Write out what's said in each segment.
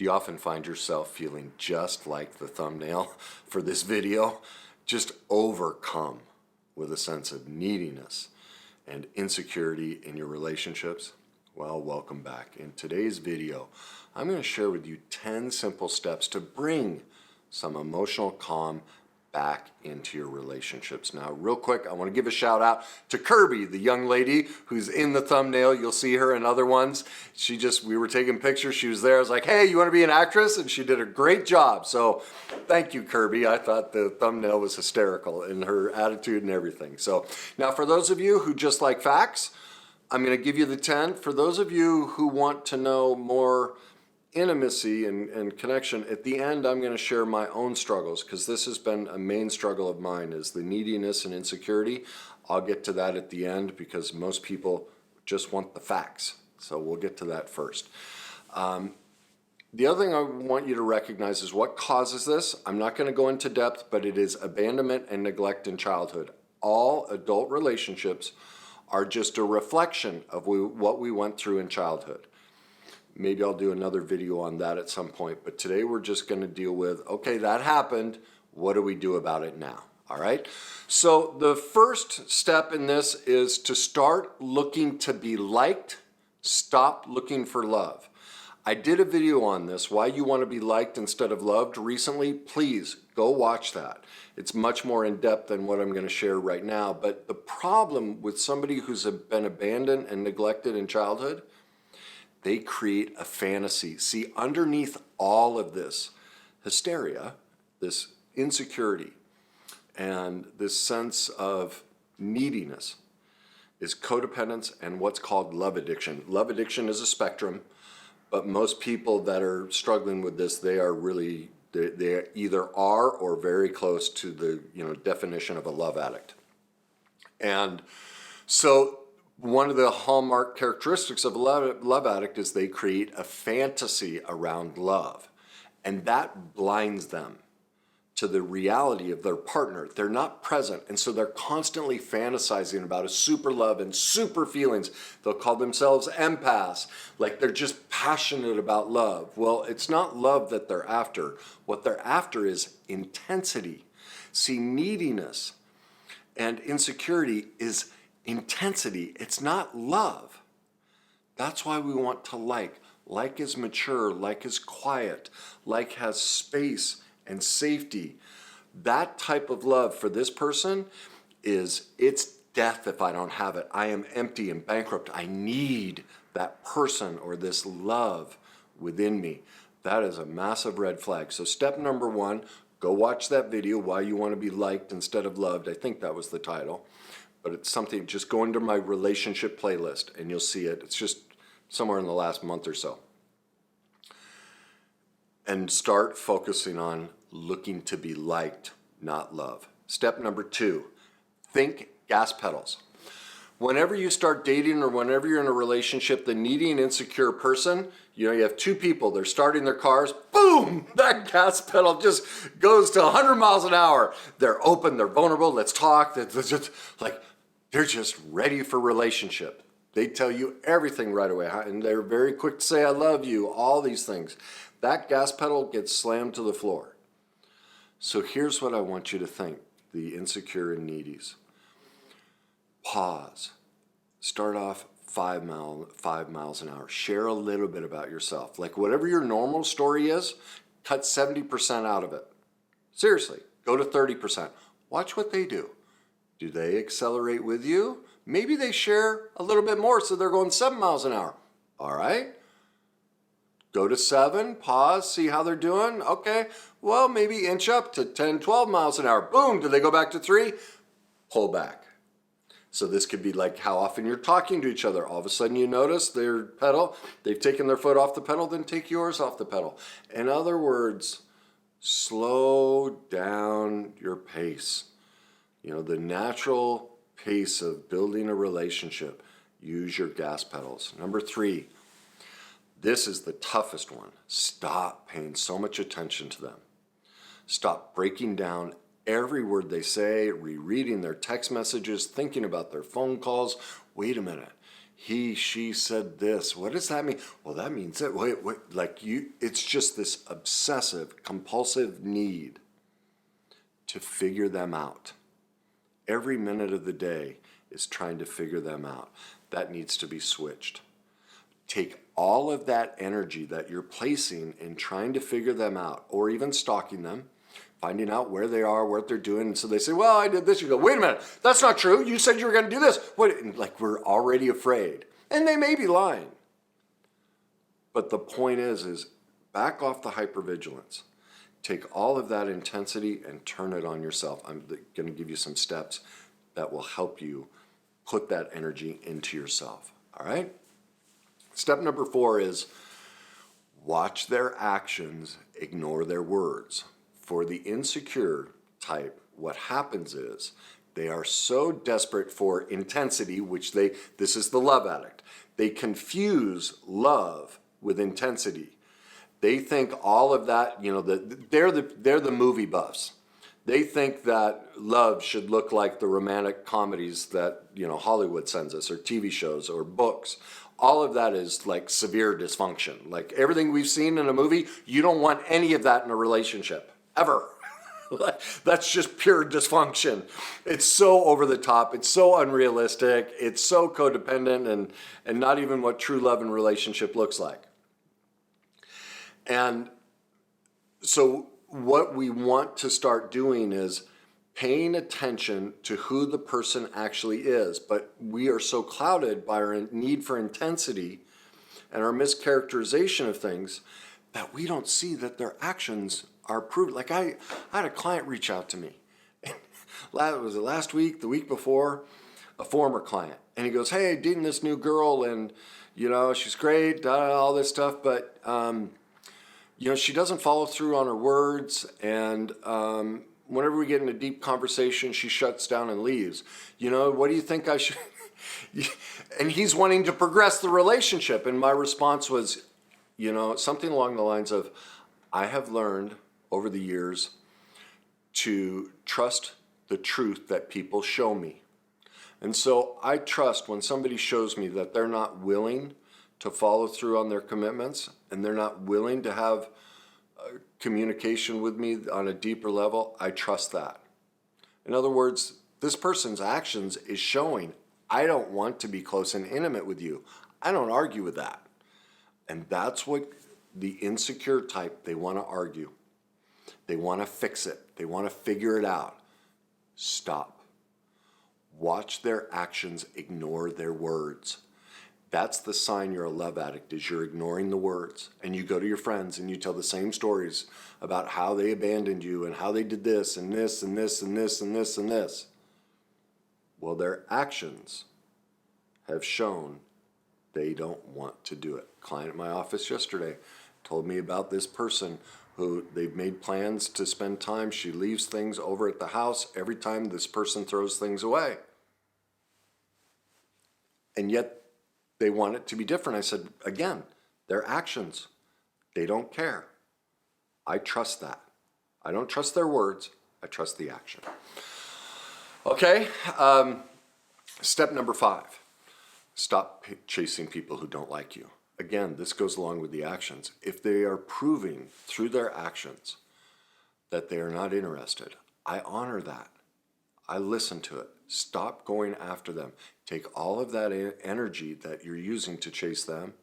Do you often find yourself feeling just like the thumbnail for this video? Just overcome with a sense of neediness and insecurity in your relationships? Well, welcome back. In today's video, I'm going to share with you 10 simple steps to bring some emotional calm back into your relationships. Now, real quick, I want to give a shout out to Kirby, the young lady who's in the thumbnail. You'll see her in other ones. We were taking pictures. She was there. I was like, hey, you want to be an actress? And she did a great job. So thank you, Kirby. I thought the thumbnail was hysterical in her attitude and everything. So now for those of you who just like facts, I'm going to give you the 10. For those of you who want to know more intimacy and connection, at the end I'm going to share my own struggles, because this has been a main struggle of mine, is the neediness and insecurity. I'll get to that at the end because most people just want the facts, so we'll get to that first. The other thing I want you to recognize is what causes this. I'm not going to go into depth, but it is abandonment and neglect in childhood. All adult relationships are just a reflection of what we went through in childhood. Maybe I'll do another video on that at some point, but today we're just going to deal with, okay, that happened. What do we do about it now? All right. So the first step in this is to start looking to be liked. Stop looking for love. I did a video on this, why you want to be liked instead of loved, recently. Please go watch that. It's much more in depth than what I'm going to share right now. But the problem with somebody who's been abandoned and neglected in childhood, they create a fantasy. See, underneath all of this hysteria, this insecurity, and this sense of neediness is codependence and what's called love addiction. Love addiction is a spectrum, but most people that are struggling with this, they either are or very close to the definition of a love addict. And so one of the hallmark characteristics of a love addict is they create a fantasy around love, and that blinds them to the reality of their partner. They're not present, and so they're constantly fantasizing about a super love and super feelings. They'll call themselves empaths, like they're just passionate about love. Well, it's not love that they're after. What they're after is intensity. See, neediness and insecurity is intensity. It's not love. That's why we want to like. Like is mature, like is quiet, like has space and safety. That type of love for this person it's death if I don't have it. I am empty and bankrupt. I need that person or this love within me. That is a massive red flag. So step number 1, go watch that video, Why You Want to Be Liked Instead of Loved. I think that was the title. But it's something, just go into my relationship playlist and you'll see it. It's just somewhere in the last month or so. And start focusing on looking to be liked, not love. Step number 2, think gas pedals. Whenever you start dating or whenever you're in a relationship, the needy and insecure person, you have two people, they're starting their cars, boom, that gas pedal just goes to 100 miles an hour. They're open, they're vulnerable, let's talk. They're just ready for relationship. They tell you everything right away, and they're very quick to say, I love you, all these things. That gas pedal gets slammed to the floor. So here's what I want you to think, the insecure and needies. Pause. Start off 5 miles an hour. Share a little bit about yourself. Like whatever your normal story is, cut 70% out of it. Seriously, go to 30%. Watch what they do. Do they accelerate with you? Maybe they share a little bit more, so they're going 7 miles an hour. All right. Go to 7, pause, see how they're doing. Okay, well, maybe inch up to 10, 12 miles an hour. Boom, do they go back to 3? Pull back. So this could be like how often you're talking to each other. All of a sudden you notice their pedal, they've taken their foot off the pedal, then take yours off the pedal. In other words, slow down your pace. The natural pace of building a relationship. Use your gas pedals. Number 3, this is the toughest one. Stop paying so much attention to them. Stop breaking down every word they say, rereading their text messages, thinking about their phone calls. Wait a minute. she said this. What does that mean? Well, that means that, wait, it's just this obsessive, compulsive need to figure them out. Every minute of the day is trying to figure them out. That needs to be switched. Take all of that energy that you're placing in trying to figure them out, or even stalking them, finding out where they are, what they're doing. And so they say, well, I did this. You go, wait a minute, that's not true. You said you were going to do this. What? And like, we're already afraid. And they may be lying. But the point is back off the hypervigilance. Take all of that intensity and turn it on yourself. I'm going to give you some steps that will help you put that energy into yourself. All right? Step number 4 is watch their actions, ignore their words. For the insecure type, what happens is they are so desperate for intensity, which this is the love addict. They confuse love with intensity. They think all of that, they're the movie buffs. They think that love should look like the romantic comedies that, Hollywood sends us, or TV shows, or books. All of that is like severe dysfunction. Like everything we've seen in a movie, you don't want any of that in a relationship, ever. That's just pure dysfunction. It's so over the top. It's so unrealistic. It's so codependent and not even what true love and relationship looks like. And so what we want to start doing is paying attention to who the person actually is. But we are so clouded by our need for intensity and our mischaracterization of things that we don't see that their actions are proved. Like I had a client reach out to me. Was it last week, the week before? A former client. And he goes, hey, dating this new girl and, she's great, all this stuff, but, she doesn't follow through on her words, and whenever we get in a deep conversation, she shuts down and leaves. What do you think I should... And he's wanting to progress the relationship, and my response was, something along the lines of, I have learned over the years to trust the truth that people show me. And so I trust when somebody shows me that they're not willing to follow through on their commitments, and they're not willing to have communication with me on a deeper level, I trust that. In other words, this person's actions is showing, I don't want to be close and intimate with you. I don't argue with that. And that's what the insecure type, they want to argue. They want to fix it. They want to figure it out. Stop. Watch their actions, ignore their words. That's the sign you're a love addict, is you're ignoring the words. And you go to your friends and you tell the same stories about how they abandoned you and how they did this and this and this and this and this and this. Well, their actions have shown they don't want to do it. A client at my office yesterday told me about this person who they've made plans to spend time. She leaves things over at the house every time this person throws things away. And yet they want it to be different. I said, again, their actions, they don't care. I trust that. I don't trust their words. I trust the action. Okay, step number 5. Stop chasing people who don't like you. Again, this goes along with the actions. If they are proving through their actions that they are not interested, I honor that. I listen to it. Stop going after them. Take all of that energy that you're using to chase them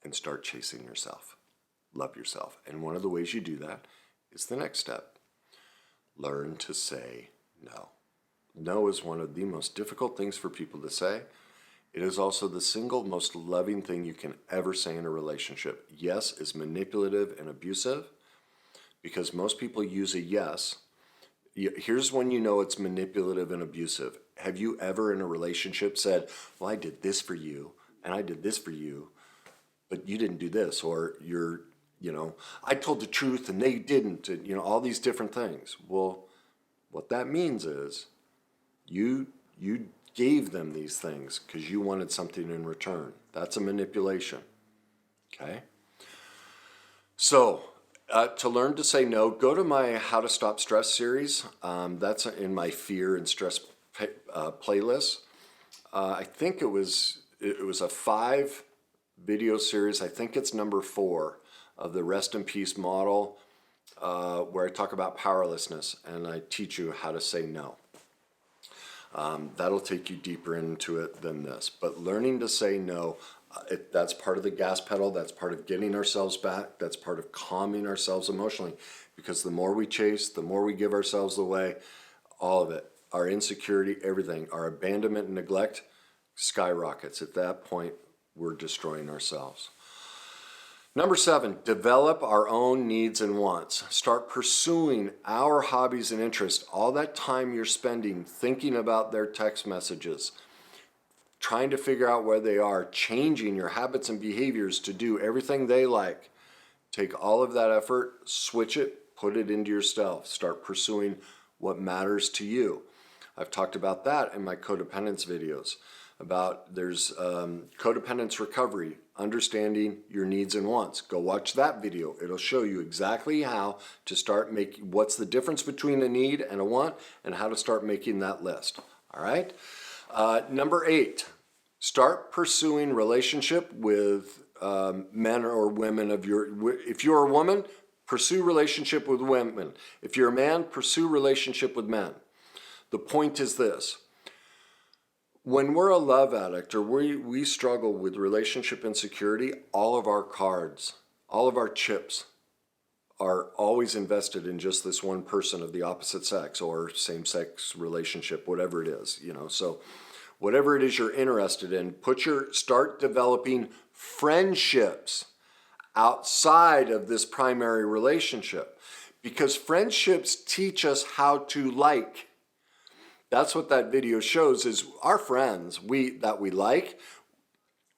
and start chasing yourself. Love yourself. And one of the ways you do that is the next step. Learn to say no. No is one of the most difficult things for people to say. It is also the single most loving thing you can ever say in a relationship. Yes is manipulative and abusive because most people use a yes. Here's when you know it's manipulative and abusive. Have you ever in a relationship said, well, I did this for you and I did this for you, but you didn't do this, or I told the truth and they didn't, and, all these different things. Well, what that means is you gave them these things because you wanted something in return. That's a manipulation, okay? So, to learn to say no, go to my How to Stop Stress series. That's in my fear and stress playlist. I think it was it was a 5-video series. I think it's number 4 of the Rest in Peace model, where I talk about powerlessness and I teach you how to say no. That'll take you deeper into it than this. But learning to say no, that's part of the gas pedal. That's part of getting ourselves back. That's part of calming ourselves emotionally. Because the more we chase, the more we give ourselves away, all of it, our insecurity, everything, our abandonment and neglect skyrockets. At that point, we're destroying ourselves. Number 7, develop our own needs and wants. Start pursuing our hobbies and interests. All that time you're spending thinking about their text messages, trying to figure out where they are, changing your habits and behaviors to do everything they like. Take all of that effort, switch it, put it into yourself. Start pursuing what matters to you. I've talked about that in my codependence videos. About there's codependence recovery, understanding your needs and wants. Go watch that video. It'll show you exactly how to start making, what's the difference between a need and a want, and how to start making that list. All right? Number 8, start pursuing relationship with men or women of your, if you're a woman, pursue relationship with women. If you're a man, pursue relationship with men. The point is this. When we're a love addict or we struggle with relationship insecurity, all of our cards, all of our chips are always invested in just this one person of the opposite sex or same-sex relationship, whatever it is, you know. So whatever it is you're interested in, start developing friendships outside of this primary relationship, because friendships teach us how to like. That's what that video shows, is our friends that we like,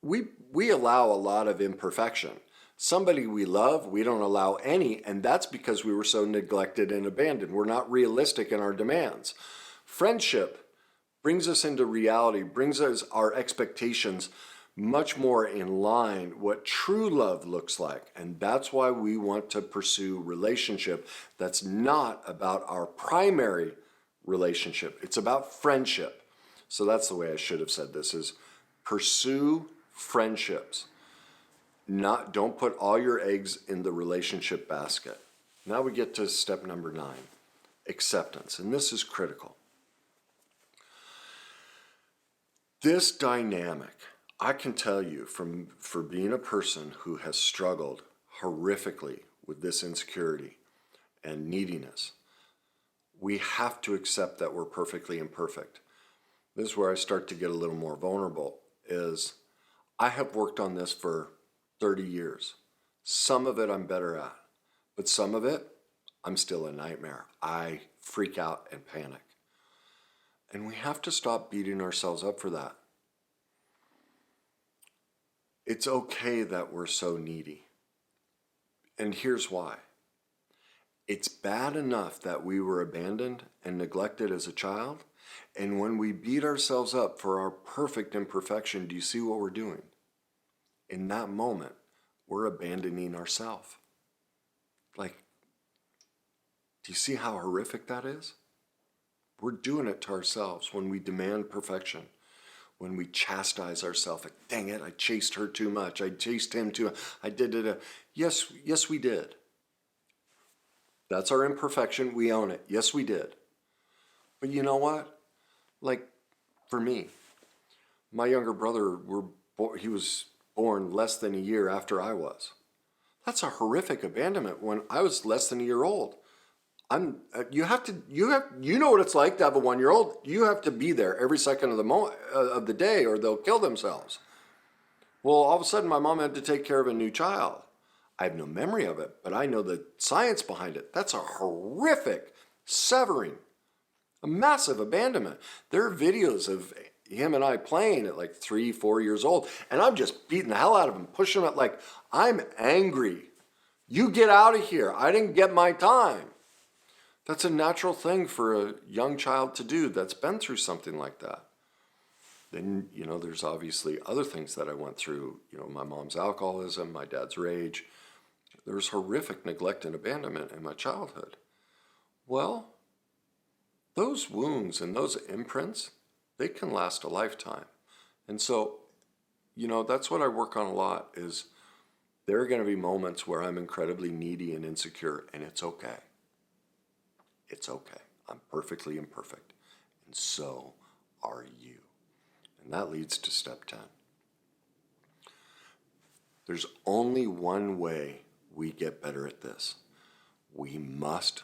we allow a lot of imperfection. Somebody we love, we don't allow any, and that's because we were so neglected and abandoned. We're not realistic in our demands. Friendship brings us into reality, brings us our expectations much more in line what true love looks like. And that's why we want to pursue relationship that's not about our primary relationship. It's about friendship. So that's the way I should have said this, is pursue friendships. Don't put all your eggs in the relationship basket. Now we get to step number 9, acceptance. And this is critical. This dynamic, I can tell you for being a person who has struggled horrifically with this insecurity and neediness, we have to accept that we're perfectly imperfect. This is where I start to get a little more vulnerable, is I have worked on this for 30 years. Some of it I'm better at, but some of it, I'm still a nightmare. I freak out and panic. And we have to stop beating ourselves up for that. It's okay that we're so needy. And here's why. It's bad enough that we were abandoned and neglected as a child. And when we beat ourselves up for our perfect imperfection, do you see what we're doing? In that moment, we're abandoning ourselves. Like, do you see how horrific that is? We're doing it to ourselves when we demand perfection. When we chastise ourselves, like, dang it, I chased her too much. I chased him too much. I did it. Yes, we did. That's our imperfection. We own it. Yes, we did. But you know what? Like, for me, my younger brother, he was born less than a year after I was. That's a horrific abandonment when I was less than a year old. You know what it's like to have a 1-year-old. You have to be there every second of the day or they'll kill themselves. Well, all of a sudden my mom had to take care of a new child. I have no memory of it, but I know the science behind it. That's a horrific severing, a massive abandonment. There are videos of him and I playing at like 3, 4 years old, and I'm just beating the hell out of him, pushing him out like, I'm angry. You get out of here. I didn't get my time. That's a natural thing for a young child to do that's been through something like that. Then, there's obviously other things that I went through. My mom's alcoholism, my dad's rage. There was horrific neglect and abandonment in my childhood. Well, those wounds and those imprints, they can last a lifetime. And so that's what I work on a lot is there are going to be moments where I'm incredibly needy and insecure, and it's okay. It's okay. I'm perfectly imperfect, and so are you. And that leads to step 10. There's only one way we get better at this. We must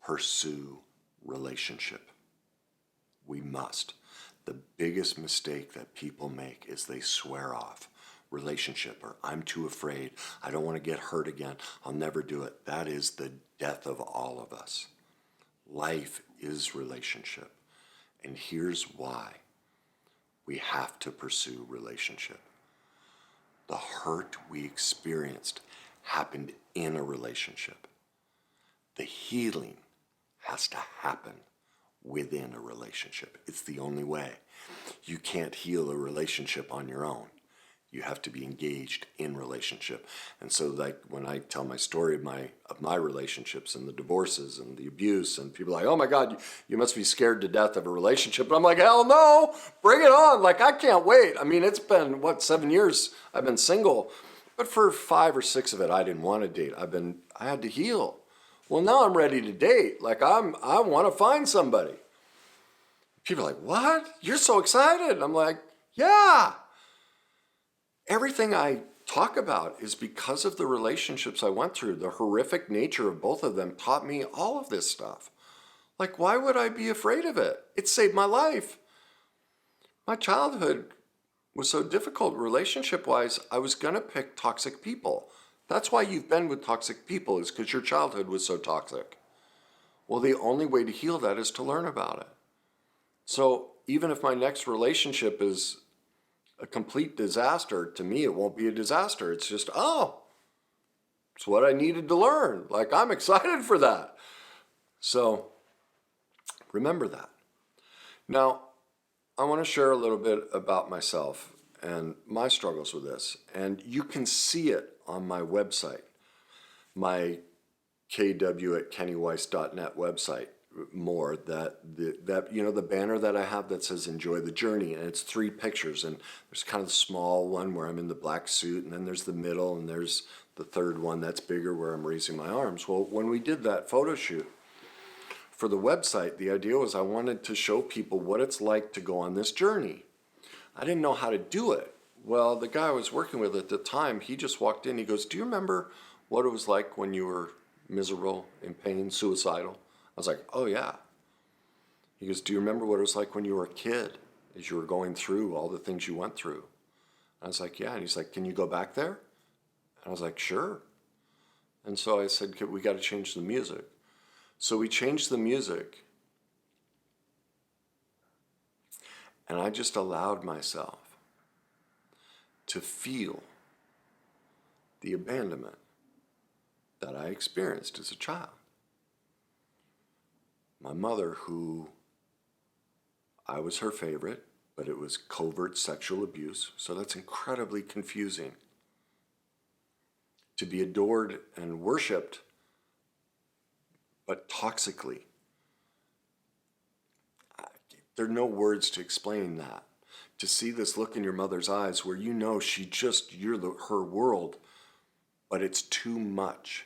pursue relationship. We must. The biggest mistake that people make is they swear off relationship, or I'm too afraid, I don't want to get hurt again, I'll never do it. That is the death of all of us. Life is relationship. And here's why we have to pursue relationship. The hurt we experienced happened in a relationship. The healing has to happen within a relationship. It's the only way. You can't heal a relationship on your own. You have to be engaged in relationship. And so like when I tell my story of my relationships and the divorces and the abuse, and people are like, oh my God, you must be scared to death of a relationship. But I'm like, hell no, bring it on. Like, I can't wait. I mean, it's been, 7 years I've been single, but for 5 or 6 of it, I didn't want to date. I had to heal. Well, now I'm ready to date. Like, I want to find somebody. People are like, what? You're so excited. I'm like, yeah. Everything I talk about is because of the relationships I went through. The horrific nature of both of them taught me all of this stuff. Like, why would I be afraid of it? It saved my life. My childhood was so difficult relationship-wise, I was going to pick toxic people. That's why you've been with toxic people, is because your childhood was so toxic. Well, the only way to heal that is to learn about it. So even if my next relationship is a complete disaster, to me it won't be a disaster. It's just, it's what I needed to learn. Like, I'm excited for that. So remember that. Now, I want to share a little bit about myself and my struggles with this. And you can see it on my website, my kw@kennyweiss.net website. More that the banner that I have that says enjoy the journey, and it's 3 pictures, and there's kind of the small one where I'm in the black suit, and then there's the middle, and there's the third one that's bigger where I'm raising my arms. Well, when we did that photo shoot for the website, the idea was I wanted to show people what it's like to go on this journey. I didn't know how to do it. Well, the guy I was working with at the time, he just walked in, he goes, do you remember what it was like when you were miserable, in pain, suicidal? I was like, oh yeah. He goes, do you remember what it was like when you were a kid, as you were going through all the things you went through? I was like, yeah. And he's like, can you go back there? And I was like, sure. And so I said, we got to change the music. So we changed the music. And I just allowed myself to feel the abandonment that I experienced as a child. My mother, who I was her favorite, but it was covert sexual abuse, so that's incredibly confusing. To be adored and worshipped, but toxically. There are no words to explain that. To see this look in your mother's eyes where you know you're her world, but it's too much.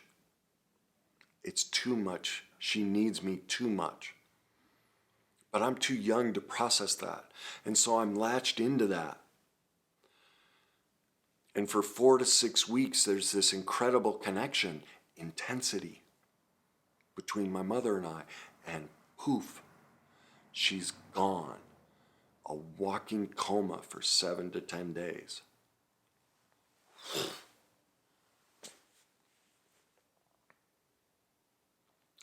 It's too much. She needs me too much. But I'm too young to process that. And so I'm latched into that. And for 4 to 6 weeks, there's this incredible connection, intensity between my mother and I. And poof, she's gone. A walking coma for 7 to 10 days.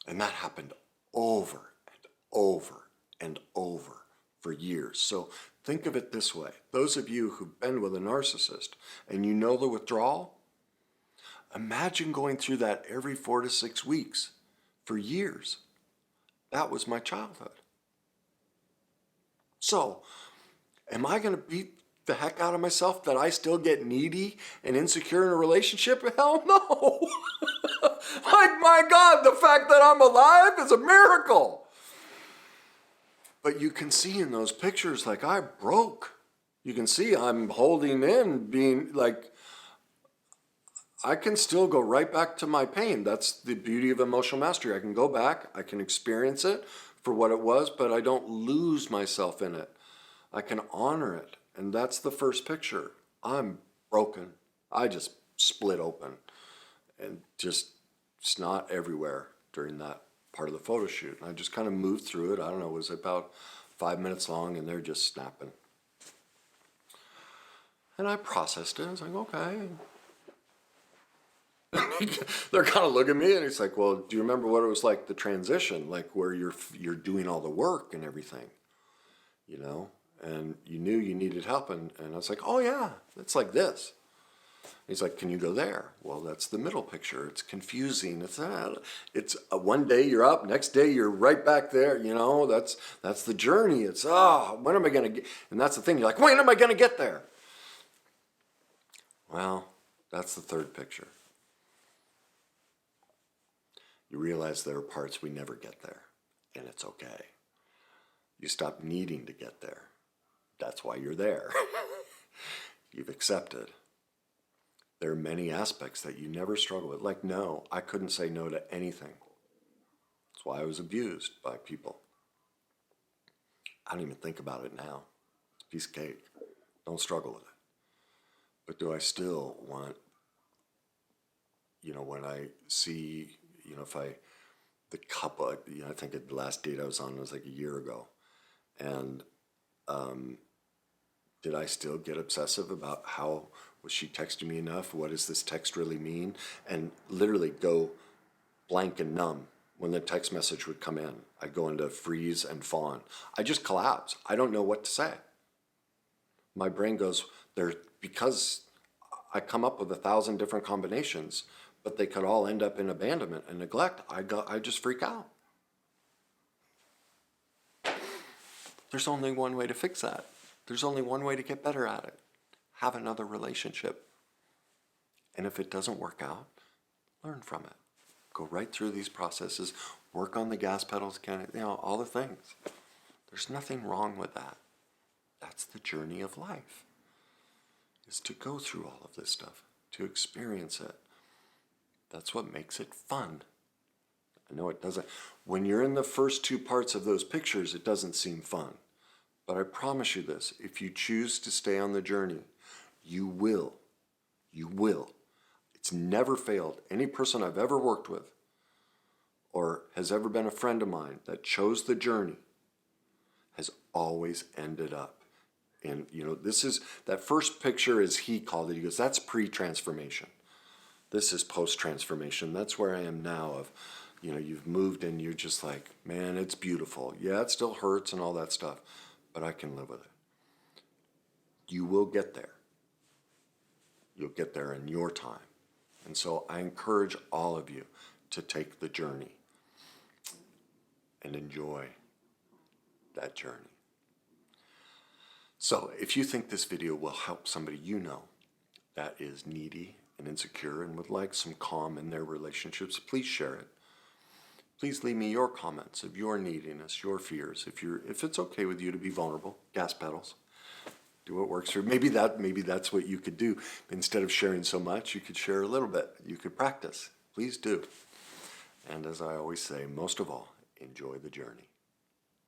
And that happened over and over and over for years. So think of it this way. Those of you who've been with a narcissist and you know the withdrawal, imagine going through that every 4 to 6 weeks for years. That was my childhood. So, am I going to beat the heck out of myself that I still get needy and insecure in a relationship? Hell no. Like, my God, the fact that I'm alive is a miracle. But you can see in those pictures, like, I broke. You can see I'm holding in, being like, I can still go right back to my pain. That's the beauty of emotional mastery. I can go back, I can experience it for what it was, but I don't lose myself in it. I can honor it. And that's the first picture. I'm broken. I just split open and just snot everywhere during that part of the photo shoot. And I just kind of moved through it. I don't know, it was about 5 minutes long, and they're just snapping. And I processed it. I was like, okay. They're kind of looking at me, and it's like, well, do you remember what it was like, the transition, like where you're doing all the work and everything, you know? And you knew you needed help, and I was like, oh yeah, it's like this. He's like, can you go there? Well, that's the middle picture. It's confusing. It's one day you're up, next day you're right back there. You know, that's the journey. It's, when am I going to get? And that's the thing. You're like, when am I going to get there? Well, that's the third picture. You realize there are parts we never get there, and it's okay. You stop needing to get there. That's why you're there. You've accepted. There are many aspects that you never struggle with. Like, no, I couldn't say no to anything. That's why I was abused by people. I don't even think about it now. It's a piece of cake. Don't struggle with it. But do I still want, when I see, the couple, I think the last date I was on was like a year ago. And did I still get obsessive about how was she texting me enough? What does this text really mean? And literally go blank and numb when the text message would come in. I'd go into freeze and fawn. I just collapse. I don't know what to say. My brain goes there because I come up with 1,000 different combinations, but they could all end up in abandonment and neglect. I just freak out. There's only one way to fix that. There's only one way to get better at it. Have another relationship. And if it doesn't work out, learn from it. Go right through these processes, work on the gas pedals, all the things. There's nothing wrong with that. That's the journey of life, is to go through all of this stuff, to experience it. That's what makes it fun. I know it doesn't. When you're in the first two parts of those pictures, it doesn't seem fun. But I promise you this, if you choose to stay on the journey, you will. You will. It's never failed. Any person I've ever worked with or has ever been a friend of mine that chose the journey has always ended up. And, that first picture, as he called it, he goes, that's pre-transformation. This is post-transformation. That's where I am now of, you've moved and you're just like, man, it's beautiful. Yeah, it still hurts and all that stuff, but I can live with it. You will get there. You'll get there in your time. And so I encourage all of you to take the journey and enjoy that journey. So if you think this video will help somebody that is needy and insecure and would like some calm in their relationships, please share it. Please leave me your comments of your neediness, your fears. If it's okay with you to be vulnerable, gas pedals. Do what works for you. Maybe that's what you could do. Instead of sharing so much, you could share a little bit. You could practice. Please do. And as I always say, most of all, enjoy the journey.